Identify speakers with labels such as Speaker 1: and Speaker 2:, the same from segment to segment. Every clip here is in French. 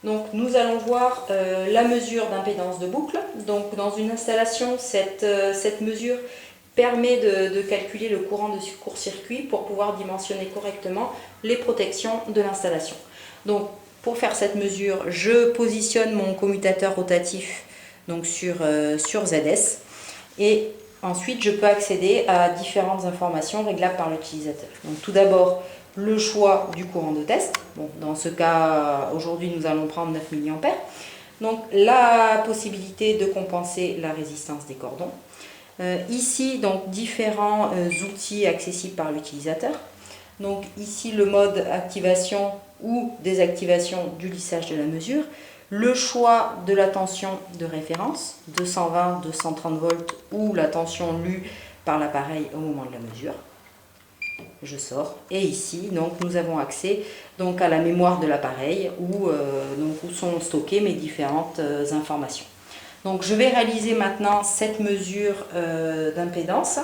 Speaker 1: Donc nous allons voir la mesure d'impédance de boucle. Donc dans une installation, cette mesure permet de calculer le courant de court-circuit pour pouvoir dimensionner correctement les protections de l'installation. Donc pour faire cette mesure, je positionne mon commutateur rotatif donc sur ZS et ensuite je peux accéder à différentes informations réglables par l'utilisateur. Donc tout d'abord le choix du courant de test. Bon, dans ce cas, aujourd'hui nous allons prendre 9 mA. Donc la possibilité de compenser la résistance des cordons. Ici, donc différents outils accessibles par l'utilisateur. Donc ici le mode activation ou désactivation du lissage de la mesure. Le choix de la tension de référence, 220, 230 volts ou la tension lue par l'appareil au moment de la mesure. Je sors et ici donc nous avons accès donc à la mémoire de l'appareil où sont stockées mes différentes informations. Donc je vais réaliser maintenant cette mesure d'impédance.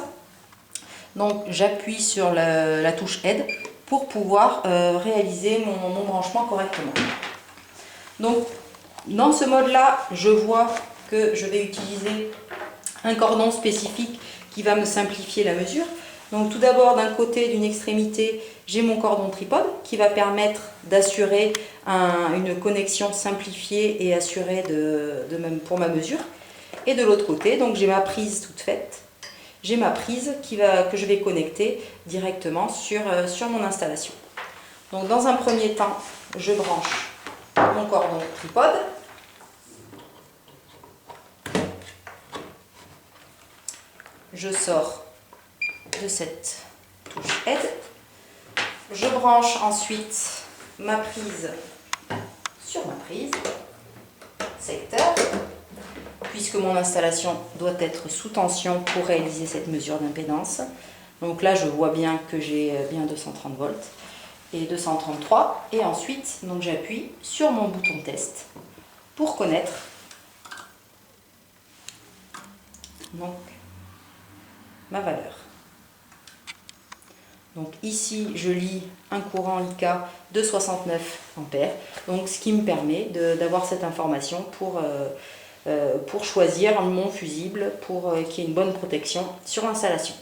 Speaker 1: Donc j'appuie sur la touche aide pour pouvoir réaliser mon branchement correctement. Donc dans ce mode là, je vois que je vais utiliser un cordon spécifique qui va me simplifier la mesure. Donc tout d'abord, d'un côté, d'une extrémité, j'ai mon cordon tripode qui va permettre d'assurer une connexion simplifiée et assurée pour ma mesure. Et de l'autre côté, donc j'ai ma prise toute faite. J'ai ma prise que je vais connecter directement sur mon installation. Donc dans un premier temps, je branche mon cordon tripode. Je sors de cette touche aide. Je branche ensuite ma prise sur ma prise secteur, puisque mon installation doit être sous tension pour réaliser cette mesure d'impédance. Donc là, je vois bien que j'ai bien 230 volts et 233. Et ensuite, donc j'appuie sur mon bouton test pour connaître donc ma valeur. Donc ici, je lis un courant IK de 69 ampères, donc ce qui me permet d'avoir cette information pour choisir mon fusible pour qu'il y ait une bonne protection sur l'installation.